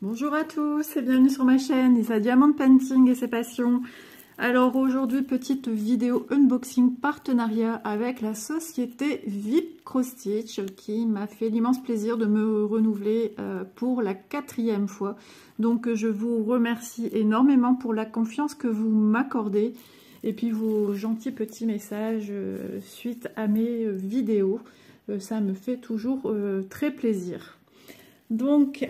Bonjour à tous et bienvenue sur ma chaîne Lisa Diamond Painting et ses passions. Alors aujourd'hui, petite vidéo unboxing partenariat avec la société VIP Cross Stitch qui m'a fait l'immense plaisir de me renouveler pour la 4e fois. Donc je vous remercie énormément pour la confiance que vous m'accordez et puis vos gentils petits messages suite à mes vidéos. Ça me fait toujours très plaisir. Donc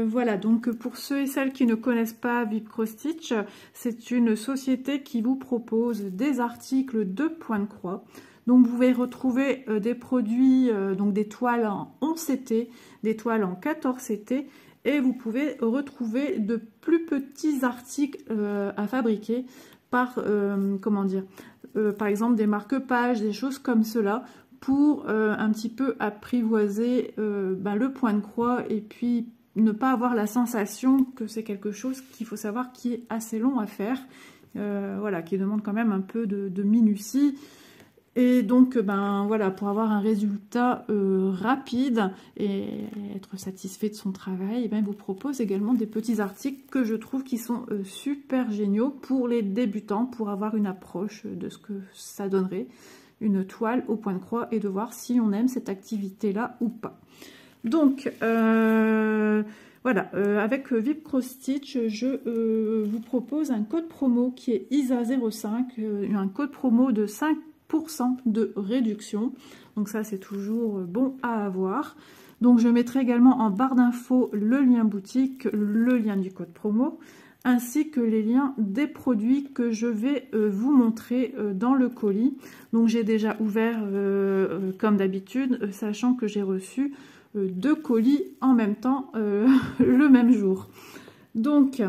voilà, donc pour ceux et celles qui ne connaissent pas VIP Cross Stitch, c'est une société qui vous propose des articles de point de croix. Donc vous pouvez retrouver des produits, donc des toiles en 11 CT, des toiles en 14 CT, et vous pouvez retrouver de plus petits articles à fabriquer par, par exemple des marque-pages, des choses comme cela, pour un petit peu apprivoiser le point de croix et puis ne pas avoir la sensation que c'est quelque chose qu'il faut savoir qui est assez long à faire, voilà, qui demande quand même un peu de minutie. Et donc, voilà, pour avoir un résultat rapide et être satisfait de son travail, il vous propose également des petits articles que je trouve qui sont super géniaux pour les débutants, pour avoir une approche de ce que ça donnerait, une toile au point de croix, et de voir si on aime cette activité-là ou pas. Donc, voilà, avec VIP Cross Stitch, je vous propose un code promo qui est ISA05, un code promo de 5% de réduction. Donc ça, c'est toujours bon à avoir. Donc je mettrai également en barre d'infos le lien boutique, le lien du code promo, ainsi que les liens des produits que je vais vous montrer dans le colis. Donc j'ai déjà ouvert comme d'habitude, sachant que j'ai reçu 2 colis en même temps le même jour. Donc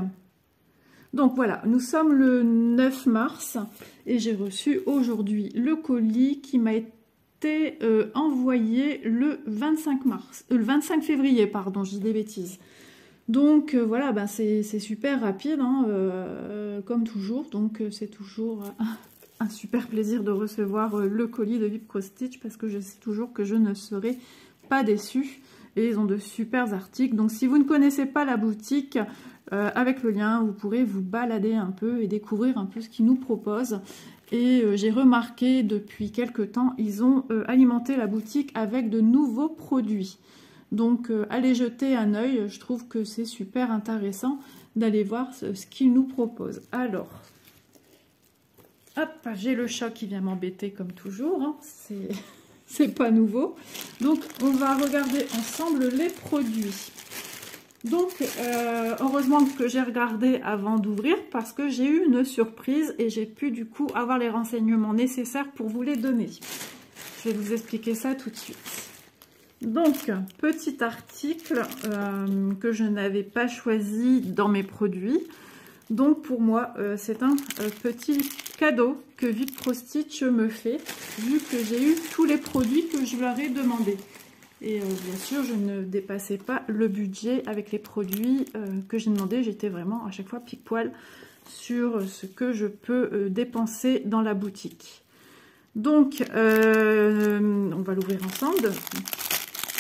voilà, nous sommes le 9 mars et j'ai reçu aujourd'hui le colis qui m'a été envoyé le 25 février, pardon, je dis des bêtises. Donc voilà, c'est super rapide, hein, comme toujours. Donc c'est toujours un super plaisir de recevoir le colis de VIP Cross Stitch, parce que je sais toujours que je ne serai pas déçue. Et ils ont de super articles. Donc si vous ne connaissez pas la boutique, avec le lien, vous pourrez vous balader un peu et découvrir un peu ce qu'ils nous proposent. Et j'ai remarqué depuis quelques temps, ils ont alimenté la boutique avec de nouveaux produits. Donc allez jeter un œil, je trouve que c'est super intéressant d'aller voir ce qu'ils nous proposent. Alors, hop, j'ai le chat qui vient m'embêter comme toujours, hein, c'est pas nouveau. Donc on va regarder ensemble les produits. Donc heureusement que j'ai regardé avant d'ouvrir, parce que j'ai eu une surprise et j'ai pu du coup avoir les renseignements nécessaires pour vous les donner. Je vais vous expliquer ça tout de suite. Donc, petit article que je n'avais pas choisi dans mes produits. Donc, pour moi, c'est un petit cadeau que VIP Cross Stitch me fait, vu que j'ai eu tous les produits que je leur ai demandé. Et bien sûr, je ne dépassais pas le budget avec les produits que j'ai demandé. J'étais vraiment à chaque fois pile-poil sur ce que je peux dépenser dans la boutique. Donc, on va l'ouvrir ensemble.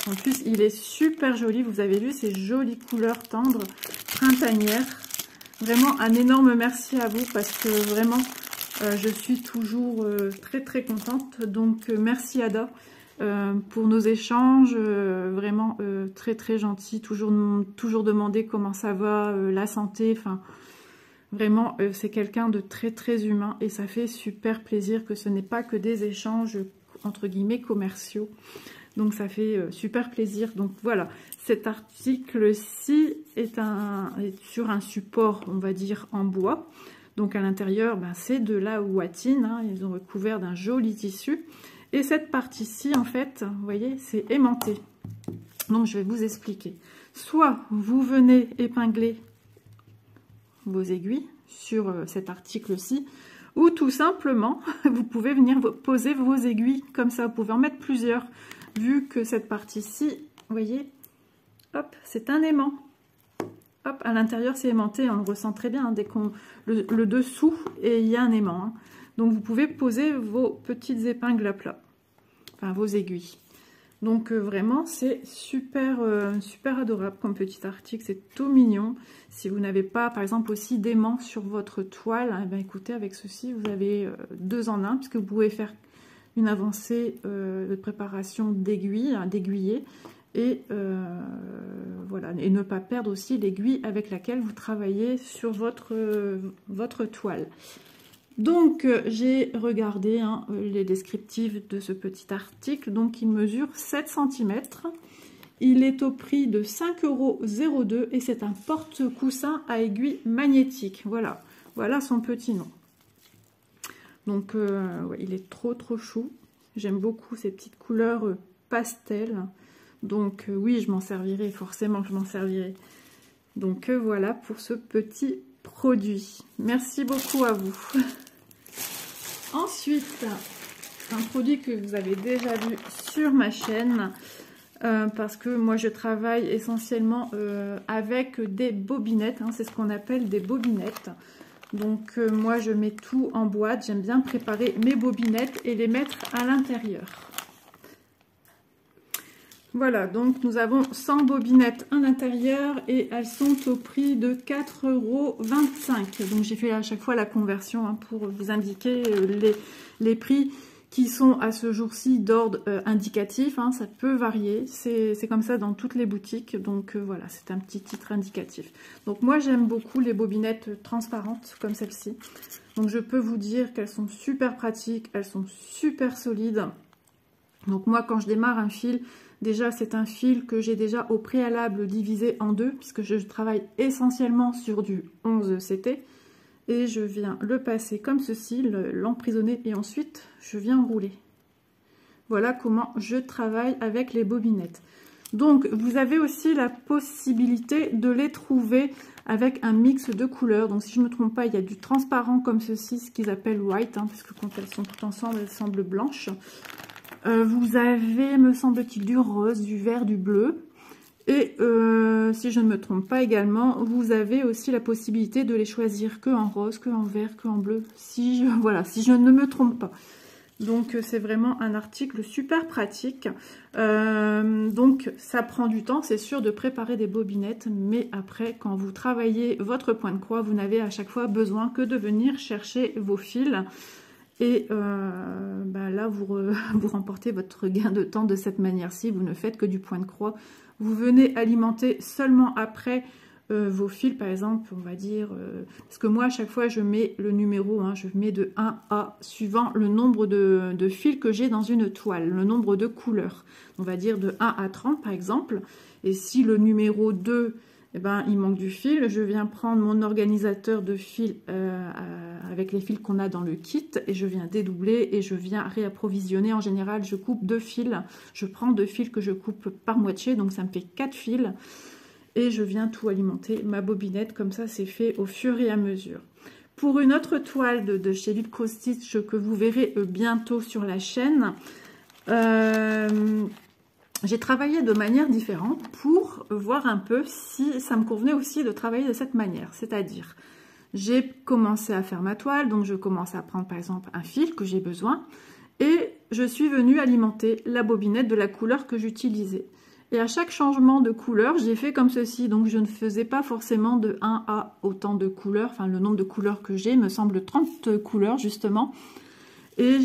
En plus, il est super joli. Vous avez vu ces jolies couleurs tendres, printanières. Vraiment, un énorme merci à vous, parce que vraiment, je suis toujours très contente. Donc, merci Ada pour nos échanges. Vraiment très gentil. Toujours demander comment ça va, la santé. Enfin, vraiment, c'est quelqu'un de très humain. Et ça fait super plaisir que ce n'est pas que des échanges, entre guillemets, commerciaux. Donc ça fait super plaisir. Donc voilà, cet article-ci est sur un support, on va dire, en bois. Donc à l'intérieur, c'est de la ouatine, hein, ils ont recouvert d'un joli tissu. Et cette partie-ci, en fait, vous voyez, c'est aimanté. Donc je vais vous expliquer. Soit vous venez épingler vos aiguilles sur cet article-ci, ou tout simplement, vous pouvez venir poser vos aiguilles comme ça. Vous pouvez en mettre plusieurs. Vu que cette partie-ci, vous voyez, hop, c'est un aimant. Hop, à l'intérieur, c'est aimanté, on le ressent très bien, hein, dès qu'on le dessous, et il y a un aimant. Hein. Donc, vous pouvez poser vos petites épingles à plat, enfin, vos aiguilles. Donc vraiment c'est super, super adorable comme petit article, c'est tout mignon. Si vous n'avez pas par exemple aussi d'aimant sur votre toile, eh bien, écoutez, avec ceci vous avez 2 en 1, puisque vous pouvez faire une avancée de préparation d'aiguille, d'aiguiller, et voilà, et ne pas perdre aussi l'aiguille avec laquelle vous travaillez sur votre toile. Donc j'ai regardé les descriptifs de ce petit article. Donc il mesure 7 cm, il est au prix de 5,02 € et c'est un porte-coussin à aiguille magnétique. Voilà, voilà son petit nom. Donc ouais, il est trop chou. J'aime beaucoup ces petites couleurs pastel. Donc oui, je m'en servirai, forcément je m'en servirai. Donc voilà pour ce petit produit. Merci beaucoup à vous. Ensuite, un produit que vous avez déjà vu sur ma chaîne, parce que moi je travaille essentiellement avec des bobinettes, c'est ce qu'on appelle des bobinettes. Donc moi je mets tout en boîte, j'aime bien préparer mes bobinettes et les mettre à l'intérieur. Voilà, donc nous avons 100 bobinettes à l'intérieur et elles sont au prix de 4,25 €. Donc j'ai fait à chaque fois la conversion pour vous indiquer les prix qui sont à ce jour-ci d'ordre indicatif. Ça peut varier, c'est comme ça dans toutes les boutiques. Donc voilà, c'est un petit titre indicatif. Donc moi j'aime beaucoup les bobinettes transparentes comme celle-ci. Donc je peux vous dire qu'elles sont super pratiques, elles sont super solides. Donc moi quand je démarre un fil, déjà c'est un fil que j'ai déjà au préalable divisé en deux, puisque je travaille essentiellement sur du 11 CT. Et je viens le passer comme ceci, l'emprisonner, et ensuite je viens rouler. Voilà comment je travaille avec les bobinettes. Donc vous avez aussi la possibilité de les trouver avec un mix de couleurs. Donc si je ne me trompe pas, il y a du transparent comme ceci, ce qu'ils appellent white, parce que quand elles sont toutes ensemble, elles semblent blanches. Vous avez, me semble-t-il, du rose, du vert, du bleu. Et si je ne me trompe pas également, vous avez aussi la possibilité de les choisir que en rose, que en vert, que en bleu. Voilà, si je ne me trompe pas. Donc c'est vraiment un article super pratique. Donc ça prend du temps, c'est sûr, de préparer des bobinettes. Mais après, quand vous travaillez votre point de croix, vous n'avez à chaque fois besoin que de venir chercher vos fils. Et là, vous remportez votre gain de temps de cette manière-ci. Vous ne faites que du point de croix. Vous venez alimenter seulement après vos fils, par exemple, on va dire... parce que moi, à chaque fois, je mets le numéro, je mets de 1 à, suivant le nombre de fils que j'ai dans une toile, le nombre de couleurs. On va dire de 1 à 30, par exemple. Et si le numéro 2... il manque du fil, je viens prendre mon organisateur de fils avec les fils qu'on a dans le kit et je viens dédoubler et je viens réapprovisionner. En général, je coupe 2 fils. Je prends 2 fils que je coupe par moitié, donc ça me fait 4 fils. Et je viens tout alimenter ma bobinette, comme ça c'est fait au fur et à mesure. Pour une autre toile de chez Vipco Stitch que vous verrez bientôt sur la chaîne, j'ai travaillé de manière différente pour voir un peu si ça me convenait aussi de travailler de cette manière. C'est-à-dire, j'ai commencé à faire ma toile, donc je commence à prendre par exemple un fil que j'ai besoin et je suis venue alimenter la bobinette de la couleur que j'utilisais. Et à chaque changement de couleur, j'ai fait comme ceci. Donc je ne faisais pas forcément de 1 à autant de couleurs. Enfin, le nombre de couleurs que j'ai me semble 30 couleurs justement. Et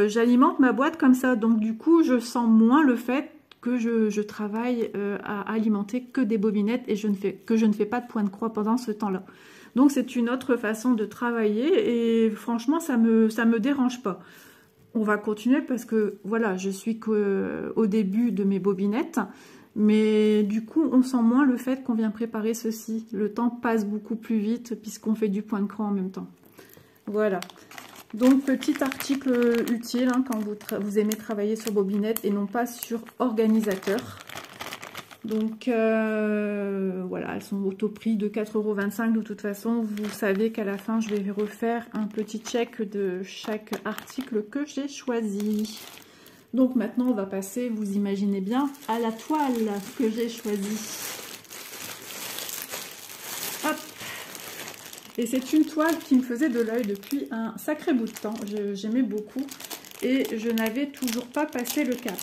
j'alimente ma boîte comme ça. Donc du coup, je sens moins le fait que je travaille à alimenter que des bobinettes et je ne fais pas de point de croix pendant ce temps-là. Donc c'est une autre façon de travailler et franchement ça me dérange pas. On va continuer parce que voilà, je suis qu'au début de mes bobinettes, mais du coup on sent moins le fait qu'on vient préparer ceci. Le temps passe beaucoup plus vite puisqu'on fait du point de croix en même temps. Voilà. Donc petit article utile quand vous aimez travailler sur bobinette et non pas sur organisateur. Donc voilà, elles sont au prix de 4,25 € de toute façon. Vous savez qu'à la fin je vais refaire un petit check de chaque article que j'ai choisi. Donc maintenant on va passer, vous imaginez bien, à la toile que j'ai choisie. Hop! Et c'est une toile qui me faisait de l'œil depuis un sacré bout de temps. J'aimais beaucoup et je n'avais toujours pas passé le cap.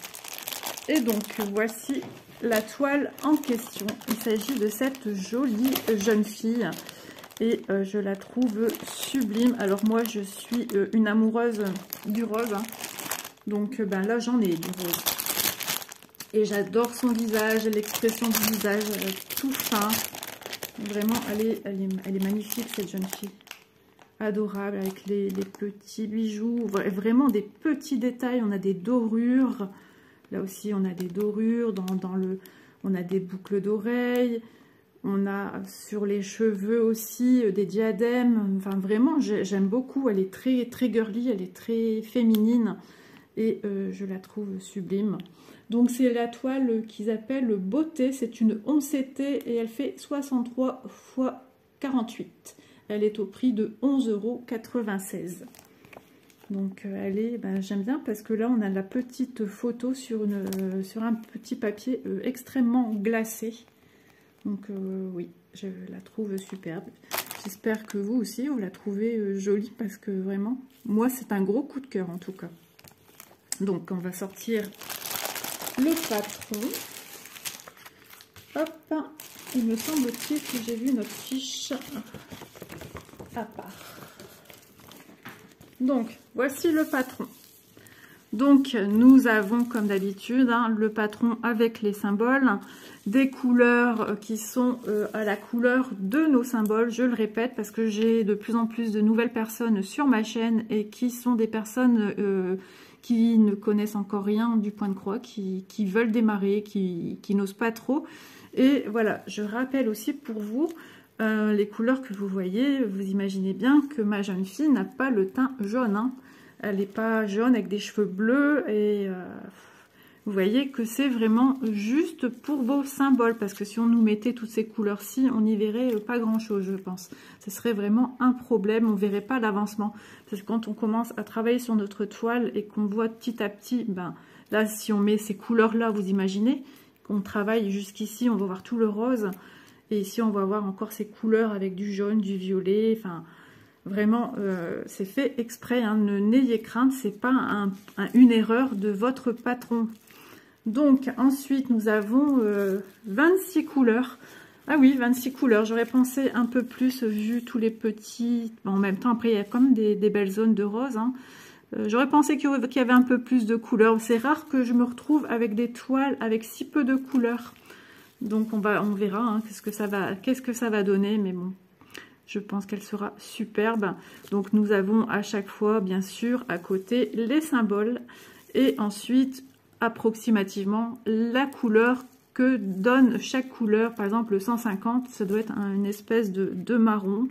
Et donc, voici la toile en question. Il s'agit de cette jolie jeune fille. Et je la trouve sublime. Alors moi, je suis une amoureuse du rose. Hein. Donc ben, là, j'en ai du rose. Et j'adore son visage, l'expression du visage, tout fin. Vraiment, elle est magnifique, cette jeune fille. Adorable, avec les petits bijoux. Vraiment des petits détails. On a des dorures. Là aussi, on a des dorures. On a des boucles d'oreilles. On a sur les cheveux aussi des diadèmes. Enfin, vraiment, j'aime beaucoup. Elle est très, très girly. Elle est très féminine. Et je la trouve sublime. Donc, c'est la toile qu'ils appellent Beauté. C'est une 11CT et elle fait 63 x 48. Elle est au prix de 11,96 €. Donc elle est, ben, j'aime bien parce que là on a la petite photo sur un petit papier extrêmement glacé. Donc oui, je la trouve superbe. J'espère que vous aussi vous la trouvez jolie parce que vraiment, moi c'est un gros coup de cœur en tout cas. Donc on va sortir le patron. Hop, il me semble-t-il que j'ai vu notre fiche à part. Donc, voici le patron. Donc, nous avons, comme d'habitude, hein, le patron avec les symboles, des couleurs qui sont à la couleur de nos symboles. Je le répète, parce que j'ai de plus en plus de nouvelles personnes sur ma chaîne et qui sont des personnes qui ne connaissent encore rien du point de croix, qui veulent démarrer, qui n'osent pas trop. Et voilà, je rappelle aussi pour vous... les couleurs que vous voyez, vous imaginez bien que ma jeune fille n'a pas le teint jaune. Hein. Elle n'est pas jaune avec des cheveux bleus. Et vous voyez que c'est vraiment juste pour vos symboles. Parce que si on nous mettait toutes ces couleurs-ci, on n'y verrait pas grand-chose, je pense. Ce serait vraiment un problème. On ne verrait pas l'avancement. Parce que quand on commence à travailler sur notre toile et qu'on voit petit à petit, ben, là, si on met ces couleurs-là, vous imaginez qu'on travaille jusqu'ici, on va voir tout le rose. Et ici, on va voir encore ces couleurs avec du jaune, du violet. Enfin, vraiment, c'est fait exprès. Hein, n'ayez crainte, c'est pas une erreur de votre patron. Donc, ensuite, nous avons 26 couleurs. Ah oui, 26 couleurs. J'aurais pensé un peu plus vu tous les petits... Bon, en même temps, après, il y a quand même des belles zones de rose. Hein. J'aurais pensé qu'il y avait un peu plus de couleurs. C'est rare que je me retrouve avec des toiles avec si peu de couleurs. Donc on verra hein, qu'est-ce que ça va donner, mais bon, je pense qu'elle sera superbe. Donc nous avons à chaque fois, bien sûr, à côté les symboles et ensuite approximativement la couleur que donne chaque couleur. Par exemple le 150, ça doit être une espèce de marron,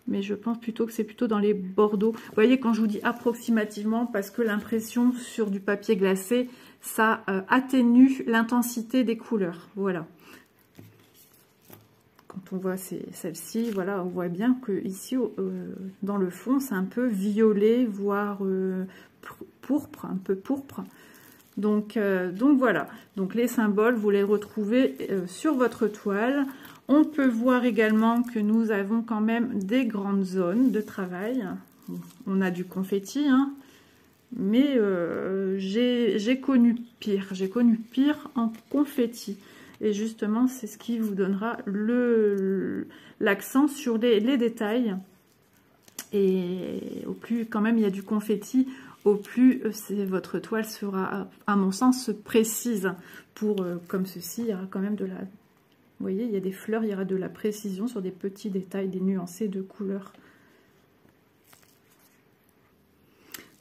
mais je pense plutôt que c'est plutôt dans les bordeaux. Vous voyez quand je vous dis approximativement, parce que l'impression sur du papier glacé, ça atténue l'intensité des couleurs. Voilà. Quand on voit celle-ci, voilà, on voit bien que ici, dans le fond, c'est un peu violet, voire pourpre, un peu pourpre. Donc voilà. Donc les symboles, vous les retrouvez sur votre toile. On peut voir également que nous avons quand même des grandes zones de travail. On a du confetti, hein. Mais j'ai connu pire. J'ai connu pire en confetti. Et justement, c'est ce qui vous donnera l'accent sur les détails. Et au plus, quand même, il y a du confetti, au plus votre toile sera, à mon sens, précise. Comme ceci, il y aura quand même de la... Vous voyez, il y a des fleurs, il y aura de la précision sur des petits détails, des nuancés de couleurs.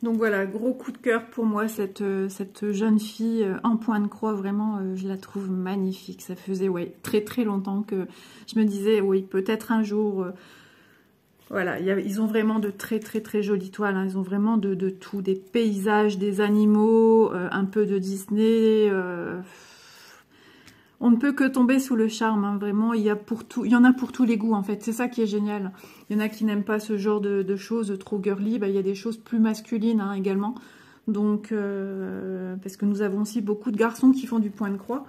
Donc voilà, gros coup de cœur pour moi, cette jeune fille en point de croix, vraiment, je la trouve magnifique. Ça faisait très très longtemps que je me disais, oui, peut-être un jour... voilà, ils ont vraiment de très très très jolies toiles, hein. Ils ont vraiment de tout, des paysages, des animaux, un peu de Disney... On ne peut que tomber sous le charme, hein, vraiment, il y en a pour tous les goûts en fait, c'est ça qui est génial. Il y en a qui n'aiment pas ce genre de choses trop girly, bah, il y a des choses plus masculines hein, également. Donc, parce que nous avons aussi beaucoup de garçons qui font du point de croix.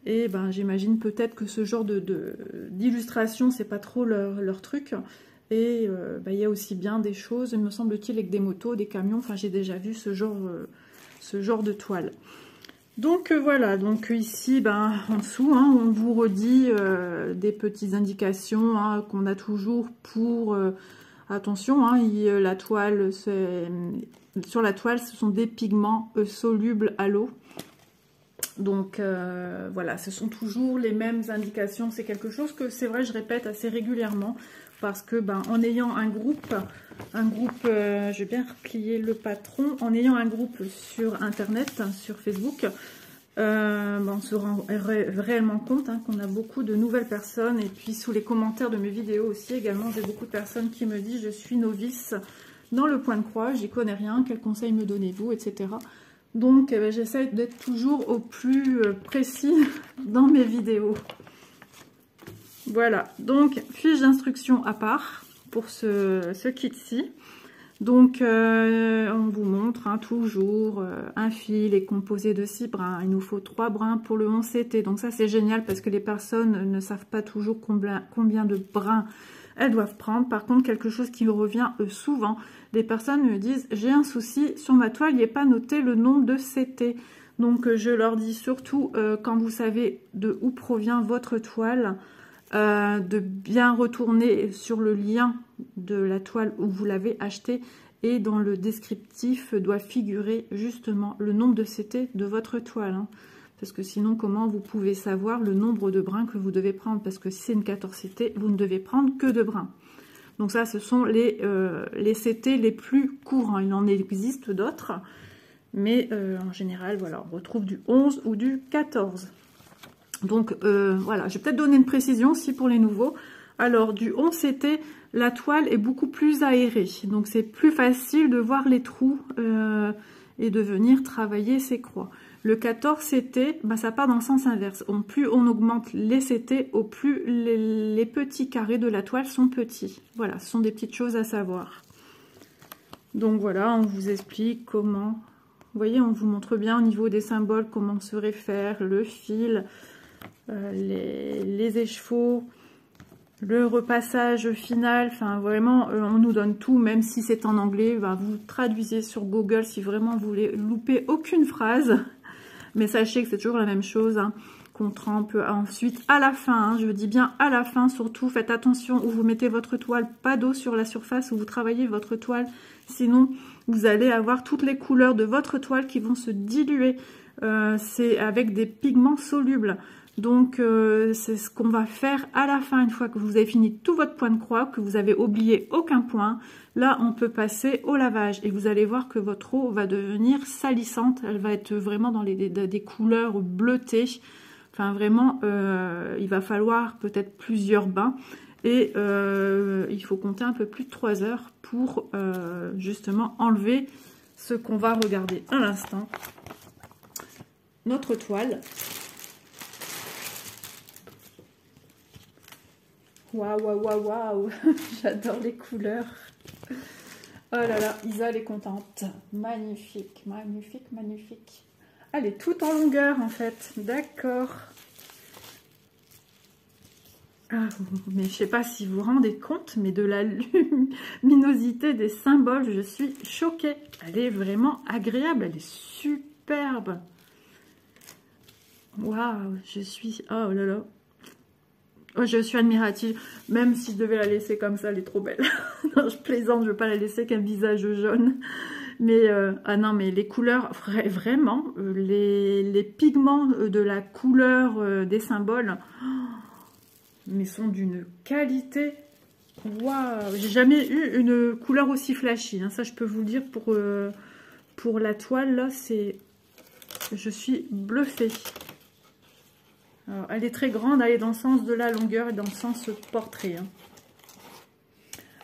Et ben, j'imagine peut-être que ce genre d'illustration, c'est pas trop leur truc. Et il y a aussi bien des choses, me semble-t-il, avec des motos, des camions, enfin j'ai déjà vu ce genre de toile. Donc voilà, donc ici, ben, en dessous, hein, on vous redit des petites indications hein, qu'on a toujours pour... attention, hein, la toile, sur la toile, ce sont des pigments solubles à l'eau. Donc voilà, ce sont toujours les mêmes indications. C'est quelque chose que c'est vrai, je répète assez régulièrement. Parce que ben, en ayant un groupe, je vais bien replier le patron, en ayant un groupe sur internet, sur Facebook, ben, on se rend réellement compte hein, qu'on a beaucoup de nouvelles personnes. Et puis sous les commentaires de mes vidéos aussi également, j'ai beaucoup de personnes qui me disent je suis novice dans le point de croix, j'y connais rien, quels conseils me donnez-vous, etc. Donc ben, j'essaie d'être toujours au plus précis dans mes vidéos. Voilà, donc fiche d'instruction à part pour ce kit-ci. Donc on vous montre hein, toujours un fil est composé de 6 brins. Il nous faut 3 brins pour le 11 CT. Donc ça c'est génial parce que les personnes ne savent pas toujours combien de brins elles doivent prendre. Par contre, quelque chose qui me revient souvent, des personnes me disent j'ai un souci, sur ma toile il n'est pas noté le nombre de CT. Donc je leur dis surtout quand vous savez de où provient votre toile, de bien retourner sur le lien de la toile où vous l'avez acheté et dans le descriptif doit figurer justement le nombre de CT de votre toile hein. Parce que sinon comment vous pouvez savoir le nombre de brins que vous devez prendre, parce que si c'est une 14 CT vous ne devez prendre que 2 brins. Donc ça ce sont les CT les plus courants, il en existe d'autres mais en général voilà on retrouve du 11 ou du 14. Donc voilà, je vais peut-être donner une précision aussi pour les nouveaux. Alors du 11 CT, la toile est beaucoup plus aérée. Donc c'est plus facile de voir les trous et de venir travailler ces croix. Le 14 CT, bah, ça part dans le sens inverse. Plus on augmente les CT, au plus les petits carrés de la toile sont petits. Voilà, ce sont des petites choses à savoir. Donc voilà, on vous explique comment... Vous voyez, on vous montre bien au niveau des symboles comment se réfère le fil... les échevaux, le repassage final, enfin vraiment on nous donne tout, même si c'est en anglais, ben, vous traduisez sur Google si vraiment vous voulez louper aucune phrase, mais sachez que c'est toujours la même chose hein, qu'on trempe ensuite à la fin, hein, je dis bien à la fin, surtout faites attention où vous mettez votre toile, pas d'eau sur la surface où vous travaillez votre toile, sinon vous allez avoir toutes les couleurs de votre toile qui vont se diluer, c'est avec des pigments solubles. Donc c'est ce qu'on va faire à la fin, une fois que vous avez fini tout votre point de croix, que vous avez oublié aucun point. Là on peut passer au lavage et vous allez voir que votre eau va devenir salissante, elle va être vraiment dans des couleurs bleutées. Enfin vraiment il va falloir peut-être plusieurs bains et il faut compter un peu plus de 3 heures pour justement enlever ce qu'on va regarder à l'instant, notre toile. Waouh, waouh, waouh, waouh. J'adore les couleurs. Oh là là, Isa, elle est contente. Magnifique, magnifique, magnifique. Elle est toute en longueur, en fait. D'accord. Ah, mais je ne sais pas si vous vous rendez compte, mais de la luminosité des symboles, je suis choquée. Elle est vraiment agréable, elle est superbe. Waouh, je suis... Oh là là. Oh, je suis admirative, même si je devais la laisser comme ça, elle est trop belle. Non, je plaisante, je ne veux pas la laisser qu'un visage jaune. Mais, ah non, mais les couleurs, vraiment, les pigments de la couleur des symboles, mais sont d'une qualité. Waouh, j'ai jamais eu une couleur aussi flashy, hein, ça je peux vous le dire pour la toile, là, c'est... Je suis bluffée. Alors, elle est très grande, elle est dans le sens de la longueur et dans le sens portrait. Hein.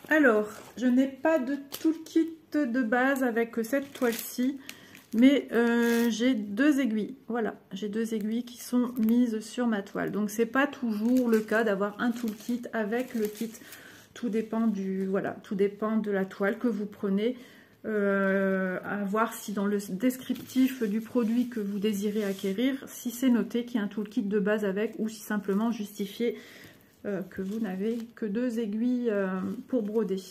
Alors, je n'ai pas de toolkit de base avec cette toile-ci, mais j'ai 2 aiguilles. Voilà, j'ai 2 aiguilles qui sont mises sur ma toile. Donc, c'est pas toujours le cas d'avoir un toolkit avec le kit. Tout dépend tout dépend de la toile que vous prenez. À voir si dans le descriptif du produit que vous désirez acquérir, si c'est noté qu'il y a un toolkit de base avec, ou si simplement justifier que vous n'avez que 2 aiguilles pour broder.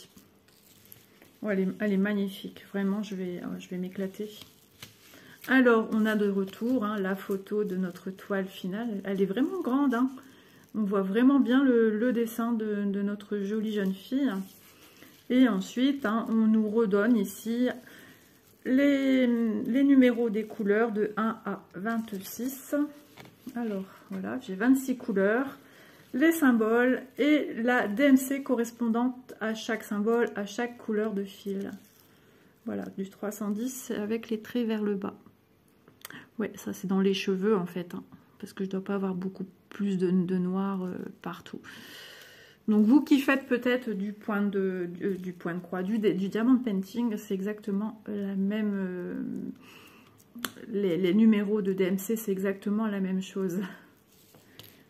Oh, elle est magnifique, vraiment je vais m'éclater. Alors, on a de retour hein, la photo de notre toile finale. Elle est vraiment grande. Hein. On voit vraiment bien le dessin de notre jolie jeune fille. Et ensuite, hein, on nous redonne ici les numéros des couleurs de 1 à 26. Alors, voilà, j'ai 26 couleurs, les symboles et la DMC correspondante à chaque symbole, à chaque couleur de fil. Voilà, du 310 avec les traits vers le bas. Ouais, ça c'est dans les cheveux en fait, hein, parce que je ne dois pas avoir beaucoup plus de noir partout. Donc vous qui faites peut-être du point de croix, du diamond painting, c'est exactement la même... les numéros de DMC, c'est exactement la même chose.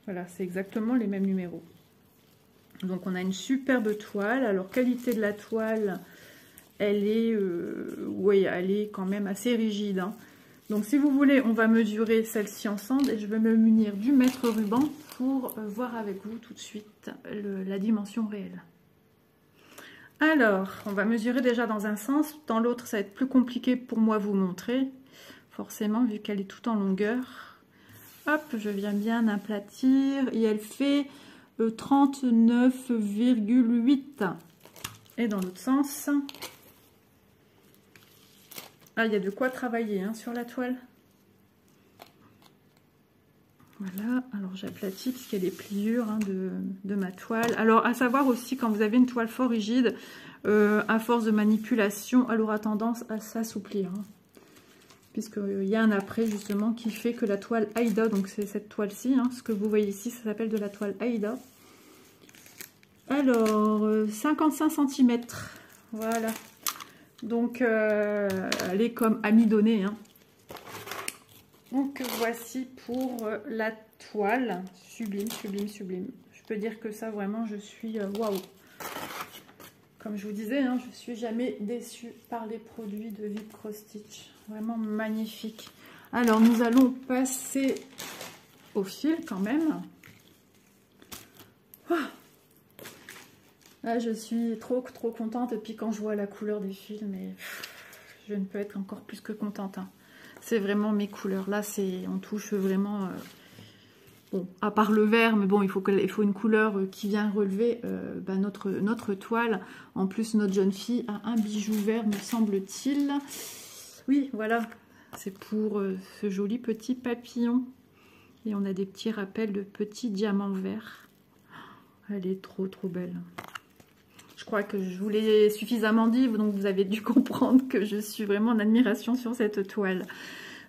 Voilà, c'est exactement les mêmes numéros. Donc on a une superbe toile. Alors qualité de la toile, elle est, oui, elle est quand même assez rigide. Hein. Donc si vous voulez, on va mesurer celle-ci ensemble et je vais me munir du mètre ruban pour voir avec vous tout de suite la dimension réelle. Alors, on va mesurer déjà dans un sens, dans l'autre ça va être plus compliqué pour moi vous montrer, forcément vu qu'elle est toute en longueur. Hop, je viens bien aplatir et elle fait 39,8. Et dans l'autre sens... Ah, il y a de quoi travailler hein, sur la toile. Voilà, alors j'aplatis parce qu'il y a des pliures hein, de ma toile. Alors, à savoir aussi, quand vous avez une toile fort rigide, à force de manipulation, elle aura tendance à s'assouplir. Hein, puisqu'il y a un après, justement, qui fait que la toile Aïda, donc c'est cette toile-ci, hein, ce que vous voyez ici, ça s'appelle de la toile Aïda. Alors, 55 cm, voilà. Donc, elle est comme amidonnée. Hein. Donc, voici pour la toile. Sublime, sublime, sublime. Je peux dire que ça, vraiment, je suis waouh. Comme je vous disais, hein, je ne suis jamais déçue par les produits de Vip Cross Stitch. Vraiment magnifique. Alors, nous allons passer au fil quand même. Oh. Là, je suis trop contente. Et puis quand je vois la couleur des fils, mais je ne peux être encore plus que contente. Hein. C'est vraiment mes couleurs. Là, on touche vraiment... bon, à part le vert, mais bon, il faut une couleur qui vient relever notre toile. En plus, notre jeune fille a un bijou vert, me semble-t-il. Oui, voilà. C'est pour ce joli petit papillon. Et on a des petits rappels de petits diamants verts. Elle est trop belle. Je crois que je vous l'ai suffisamment dit, donc vous avez dû comprendre que je suis vraiment en admiration sur cette toile.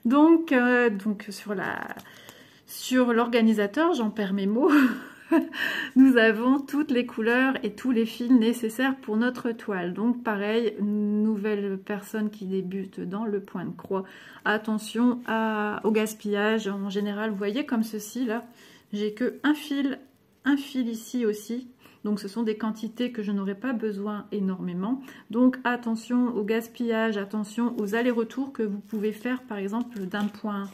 Donc sur l'organisateur, j'en perds mes mots, nous avons toutes les couleurs et tous les fils nécessaires pour notre toile. Donc pareil, nouvelle personne qui débute dans le point de croix. Attention au gaspillage. En général, vous voyez comme ceci là, j'ai que un fil ici aussi. Donc ce sont des quantités que je n'aurai pas besoin énormément. Donc attention au gaspillage, attention aux allers-retours que vous pouvez faire par exemple d'un point,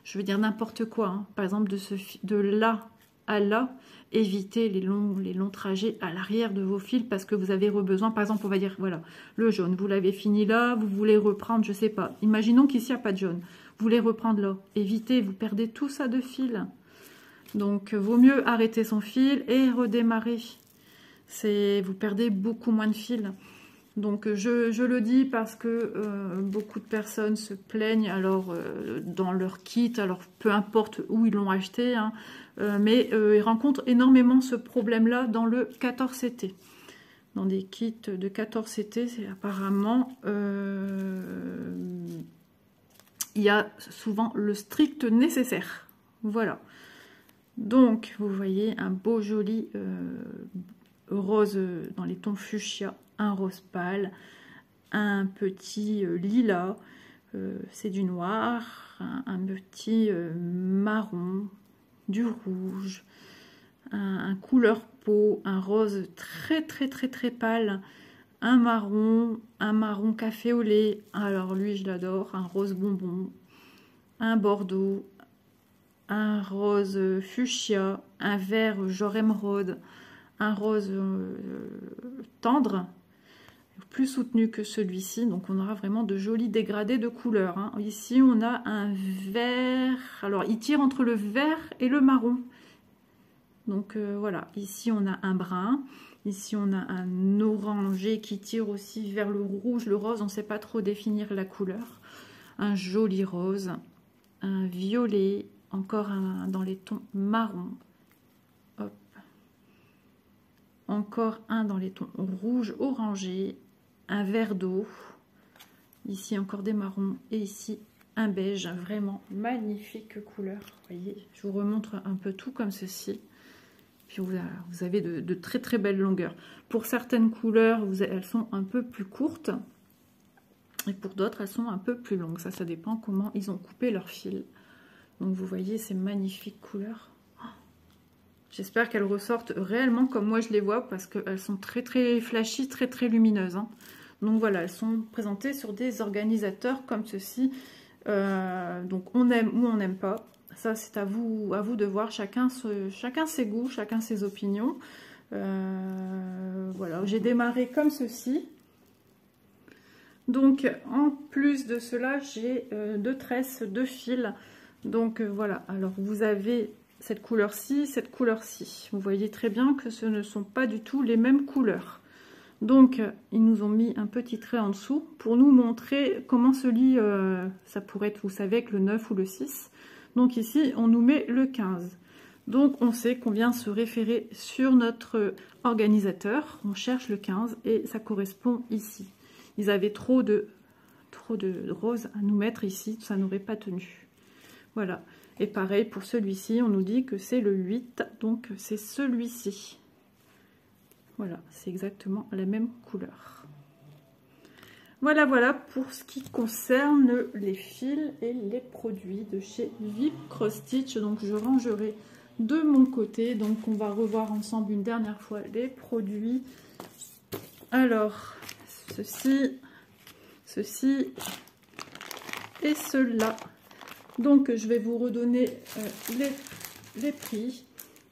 je veux dire n'importe quoi, hein. Par exemple de là à là, évitez les longs trajets à l'arrière de vos fils parce que vous avez besoin. Par exemple, on va dire voilà, le jaune, vous l'avez fini là, vous voulez reprendre, je sais pas. Imaginons qu'ici il n'y a pas de jaune. Vous voulez reprendre là, évitez, vous perdez tout ça de fil. Donc vaut mieux arrêter son fil et redémarrer. Vous perdez beaucoup moins de fil. Donc je le dis parce que beaucoup de personnes se plaignent alors dans leur kit, alors peu importe où ils l'ont acheté, hein, mais ils rencontrent énormément ce problème-là dans le 14CT. Dans des kits de 14CT, c'est apparemment il y a souvent le strict nécessaire. Voilà. Donc vous voyez un beau joli rose dans les tons fuchsia, un rose pâle, un petit lilas, c'est du noir, un petit marron, du rouge, un couleur peau, un rose très pâle, un marron café au lait, alors lui je l'adore, un rose bonbon, un bordeaux, un rose fuchsia, un vert genre émeraude, un rose tendre, plus soutenu que celui-ci, donc on aura vraiment de jolis dégradés de couleurs, hein. Ici on a un vert, alors il tire entre le vert et le marron, donc voilà, ici on a un brun, ici on a un orangé qui tire aussi vers le rouge, le rose, on ne sait pas trop définir la couleur, un joli rose, un violet, encore un dans les tons marron, hop, encore un dans les tons rouge orangé, un vert d'eau, ici encore des marrons et ici un beige, vraiment magnifique couleur. Vous voyez, je vous remontre un peu tout comme ceci. Puis vous avez de très très belles longueurs. Pour certaines couleurs, elles sont un peu plus courtes et pour d'autres, elles sont un peu plus longues. Ça dépend comment ils ont coupé leur fil. Donc vous voyez ces magnifiques couleurs. J'espère qu'elles ressortent réellement comme moi je les vois parce qu'elles sont très très flashy, très très lumineuses, hein. Donc voilà, elles sont présentées sur des organisateurs comme ceci. Donc on aime ou on n'aime pas. Ça c'est à vous de voir, chacun ses goûts, chacun ses opinions. Voilà, j'ai démarré comme ceci. Donc en plus de cela, j'ai 2 tresses de fils. Donc voilà, alors vous avez cette couleur-ci, cette couleur-ci. Vous voyez très bien que ce ne sont pas du tout les mêmes couleurs. Donc, ils nous ont mis un petit trait en dessous pour nous montrer comment se lit, ça pourrait être, vous savez, avec le 9 ou le 6. Donc ici, on nous met le 15. Donc, on sait qu'on vient se référer sur notre organisateur. On cherche le 15 et ça correspond ici. Ils avaient trop de rose à nous mettre ici, ça n'aurait pas tenu. Voilà. Et pareil, pour celui-ci, on nous dit que c'est le 8, donc c'est celui-ci. Voilà, c'est exactement la même couleur. Voilà, voilà pour ce qui concerne les fils et les produits de chez VIP Cross Stitch. Donc je rangerai de mon côté. Donc on va revoir ensemble une dernière fois les produits. Alors, ceci et cela. Donc je vais vous redonner les prix.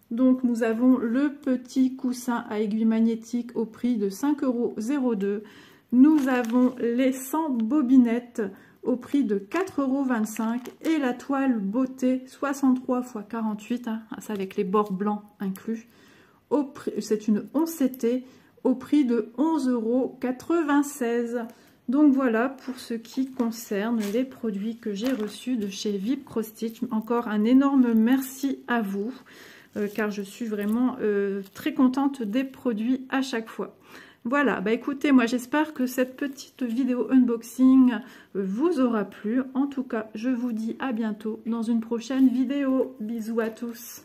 Donc nous avons le petit coussin à aiguille magnétique au prix de 5,02 €. Nous avons les 100 bobinettes au prix de 4,25 € et la toile beauté 63 x 48, hein, c'est avec les bords blancs inclus. C'est une 11 CT au prix de 11,96 €. Donc voilà pour ce qui concerne les produits que j'ai reçus de chez VIP Cross Stitch. Encore un énorme merci à vous. Car je suis vraiment très contente des produits à chaque fois. Voilà, bah écoutez, moi j'espère que cette petite vidéo unboxing vous aura plu. En tout cas, je vous dis à bientôt dans une prochaine vidéo. Bisous à tous.